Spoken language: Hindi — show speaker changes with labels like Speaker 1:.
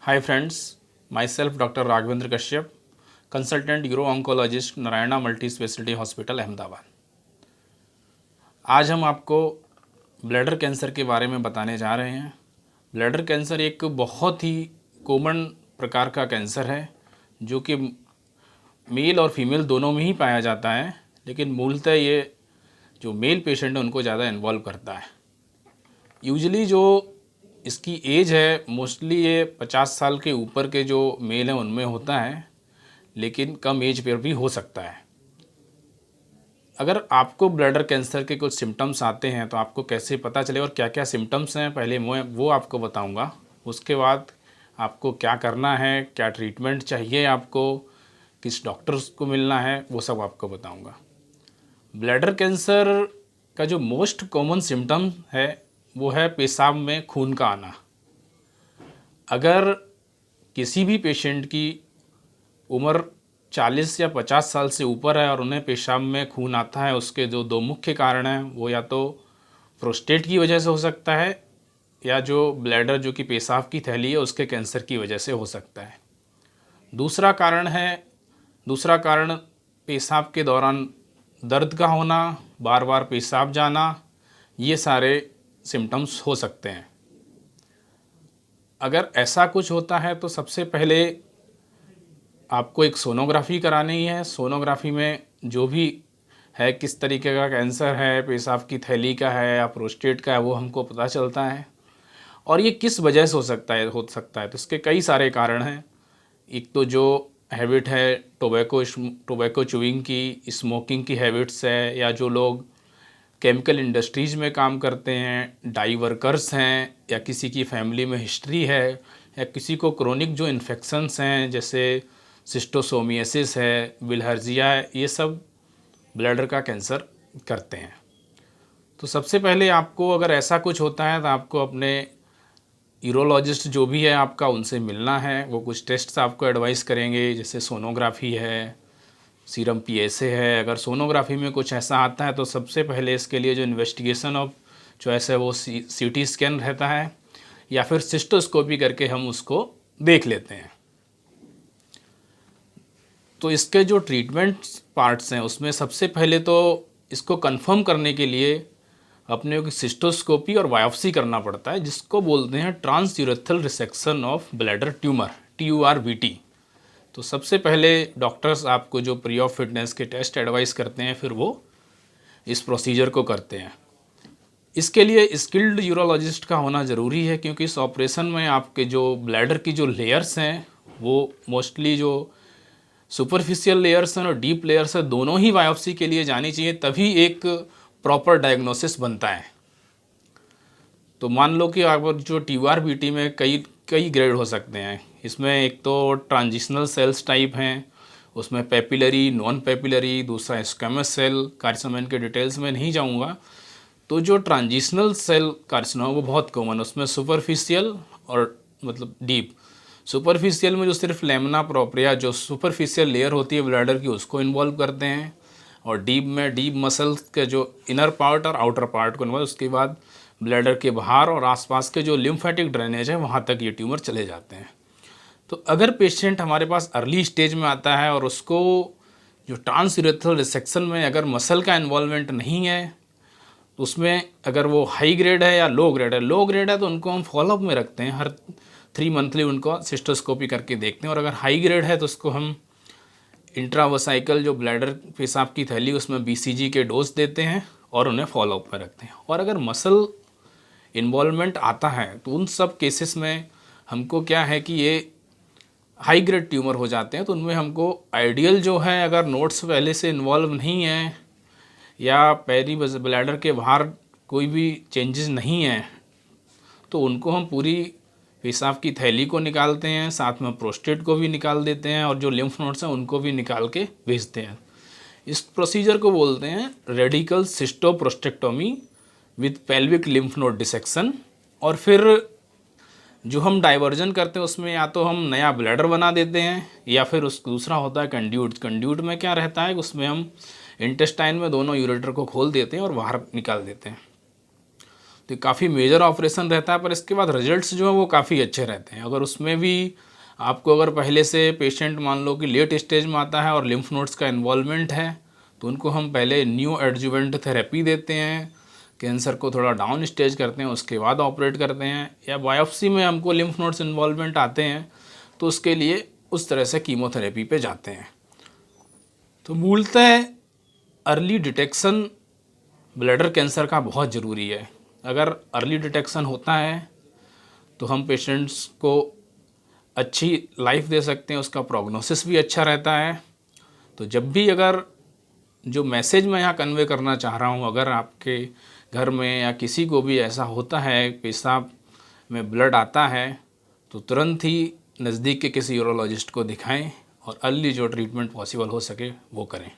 Speaker 1: Hi friends, myself Dr. Raghvendra Kashyap, consultant euro oncologist Narayana multi speciality hospital Ahmedabad. आज हम आपको ब्लैडर कैंसर के बारे में बताने जा रहे हैं। ब्लैडर कैंसर एक बहुत ही कॉमन प्रकार का कैंसर है जो कि मेल और फीमेल दोनों में ही पाया जाता है, लेकिन मूलतः ये जो मेल पेशेंट है उनको ज़्यादा इन्वॉल्व करता है। यूजुअली जो इसकी एज है मोस्टली ये 50 साल के ऊपर के जो मेल हैं उनमें होता है, लेकिन कम एज पर भी हो सकता है। अगर आपको ब्लैडर कैंसर के कुछ सिम्टम्स आते हैं तो आपको कैसे पता चले और क्या क्या सिम्टम्स हैं पहले मैं वो आपको बताऊंगा। उसके बाद आपको क्या करना है, क्या ट्रीटमेंट चाहिए, आपको किस डॉक्टर्स को मिलना है, वो सब आपको बताऊंगा। ब्लैडर कैंसर का जो मोस्ट कॉमन सिम्टम है वो है पेशाब में खून का आना। अगर किसी भी पेशेंट की उम्र 40 या 50 साल से ऊपर है और उन्हें पेशाब में खून आता है, उसके जो दो मुख्य कारण हैं वो या तो प्रोस्टेट की वजह से हो सकता है या जो ब्लैडर जो कि पेशाब की थैली है उसके कैंसर की वजह से हो सकता है। दूसरा कारण पेशाब के दौरान दर्द का होना, बार बार पेशाब जाना, ये सारे सिम्टम्स हो सकते हैं। अगर ऐसा कुछ होता है तो सबसे पहले आपको एक सोनोग्राफी करानी है। सोनोग्राफी में जो भी है, किस तरीके का कैंसर है, पेशाब की थैली का है या प्रोस्टेट का है, वो हमको पता चलता है। और ये किस वजह से हो सकता है तो इसके कई सारे कारण हैं। एक तो जो हैबिट है टोबैको च्यूइंग की, स्मोकिंग की हैबिट्स है, या जो लोग केमिकल इंडस्ट्रीज़ में काम करते हैं, डाई वर्कर्स हैं, या किसी की फैमिली में हिस्ट्री है, या किसी को क्रोनिक जो इन्फेक्शंस हैं जैसे सिस्टोसोमियासिस है, बिलहर्जिया है, ये सब ब्लैडर का कैंसर करते हैं। तो सबसे पहले आपको अगर ऐसा कुछ होता है तो आपको अपने यूरोलॉजिस्ट जो भी है आपका, उनसे मिलना है। वो कुछ टेस्ट्स आपको एडवाइस करेंगे, जैसे सोनोग्राफी है, सीरम पीएसए है। अगर सोनोग्राफी में कुछ ऐसा आता है तो सबसे पहले इसके लिए जो इन्वेस्टिगेशन ऑफ चॉइस है वो सीटी स्कैन रहता है, या फिर सिस्टोस्कोपी करके हम उसको देख लेते हैं। तो इसके जो ट्रीटमेंट पार्ट्स हैं उसमें सबसे पहले तो इसको कंफर्म करने के लिए अपने को सिस्टोस्कोपी और बायोप्सी करना पड़ता है, जिसको बोलते हैं transurethral resection of bladder tumour, TURBT। तो सबसे पहले डॉक्टर्स आपको जो प्री ऑफ फिटनेस के टेस्ट एडवाइस करते हैं, फिर वो इस प्रोसीजर को करते हैं। इसके लिए स्किल्ड यूरोलॉजिस्ट का होना ज़रूरी है, क्योंकि इस ऑपरेशन में आपके जो ब्लैडर की जो लेयर्स हैं वो मोस्टली जो सुपरफिशियल लेयर्स हैं और डीप लेयर्स हैं, दोनों ही बायोप्सी के लिए जानी चाहिए, तभी एक प्रॉपर डायग्नोसिस बनता है। तो मान लो कि आप जो TURBT में कई ग्रेड हो सकते हैं। इसमें एक तो ट्रांजिशनल सेल्स टाइप हैं, उसमें पेपिलरी, नॉन पेपिलरी, दूसरा स्क्वेमस सेल कार्सिनोमा, के डिटेल्स में नहीं जाऊंगा। तो जो ट्रांजिशनल सेल कार्सिनोमा वो बहुत कॉमन है, उसमें सुपरफिशियल और मतलब डीप। सुपरफिशियल में जो सिर्फ लेमिना प्रोप्रिया जो सुपरफिशियल लेयर होती है ब्लैडर की, उसको इन्वॉल्व करते हैं, और डीप में डीप मसल्स के जो इनर पार्ट और आउटर पार्ट को इन्वॉल्व। उसके बाद ब्लैडर के बाहर और आसपास के जो लिम्फेटिक ड्रेनेज है वहाँ तक ये ट्यूमर चले जाते हैं। तो अगर पेशेंट हमारे पास अर्ली स्टेज में आता है और उसको जो ट्रांसयूरेथ्रल रिसेक्शन में अगर मसल का इन्वॉल्वमेंट नहीं है, तो उसमें अगर वो हाई ग्रेड है या लो ग्रेड है तो उनको हम फॉलोअप में रखते हैं, हर 3 मंथली उनको सिस्टोस्कोपी करके देखते हैं। और अगर हाई ग्रेड है तो उसको हम इंट्रावसाइकल जो ब्लैडर पेशाब की थैली उसमें BCG के डोज देते हैं और उन्हें फॉलोअप में रखते हैं। और अगर मसल इन्वॉल्वमेंट आता है तो उन सब केसेस में हमको क्या है कि ये हाई ग्रेड ट्यूमर हो जाते हैं, तो उनमें हमको आइडियल जो है, अगर नोड्स पहले से इन्वॉल्व नहीं है या पेरी ब्लैडर के बाहर कोई भी चेंजेस नहीं है, तो उनको हम पूरी पेशाब की थैली को निकालते हैं, साथ में प्रोस्टेट को भी निकाल देते हैं, और जो लिम्फ नोड्स हैं उनको भी निकाल के भेजते हैं। इस प्रोसीजर को बोलते हैं radical cystoprostatectomy with pelvic lymph node dissection. और फिर जो हम डाइवर्जन करते हैं उसमें या तो हम नया ब्लैडर बना देते हैं, या फिर उस दूसरा होता है कंड्यूट। कंड्यूट में क्या रहता है, उसमें हम इंटेस्टाइन में दोनों यूरेटर को खोल देते हैं और बाहर निकाल देते हैं। तो काफ़ी मेजर ऑपरेशन रहता है, पर इसके बाद रिजल्ट्स जो हैं वो काफ़ी अच्छे रहते हैं। अगर उसमें भी आपको अगर पहले से पेशेंट मान लो कि लेट स्टेज में आता है और लिम्फ नोड्स का इन्वॉल्वमेंट है, तो उनको हम पहले न्यू एडजुवेंट थेरेपी देते हैं, कैंसर को थोड़ा डाउन स्टेज करते हैं, उसके बाद ऑपरेट करते हैं। या बायोप्सी में हमको लिम्फ नोड्स इन्वॉल्वमेंट आते हैं तो उसके लिए उस तरह से कीमोथेरेपी पे जाते हैं। तो मूलतः अर्ली डिटेक्शन ब्लैडर कैंसर का बहुत ज़रूरी है। अगर अर्ली डिटेक्शन होता है तो हम पेशेंट्स को अच्छी लाइफ दे सकते हैं, उसका प्रोग्नोसिस भी अच्छा रहता है। तो जब भी अगर जो मैसेज मैं यहाँ कन्वे करना चाह रहा हूँ, अगर आपके घर में या किसी को भी ऐसा होता है, पेशाब में ब्लड आता है, तो तुरंत ही नज़दीक के किसी यूरोलॉजिस्ट को दिखाएं और अर्ली जो ट्रीटमेंट पॉसिबल हो सके वो करें।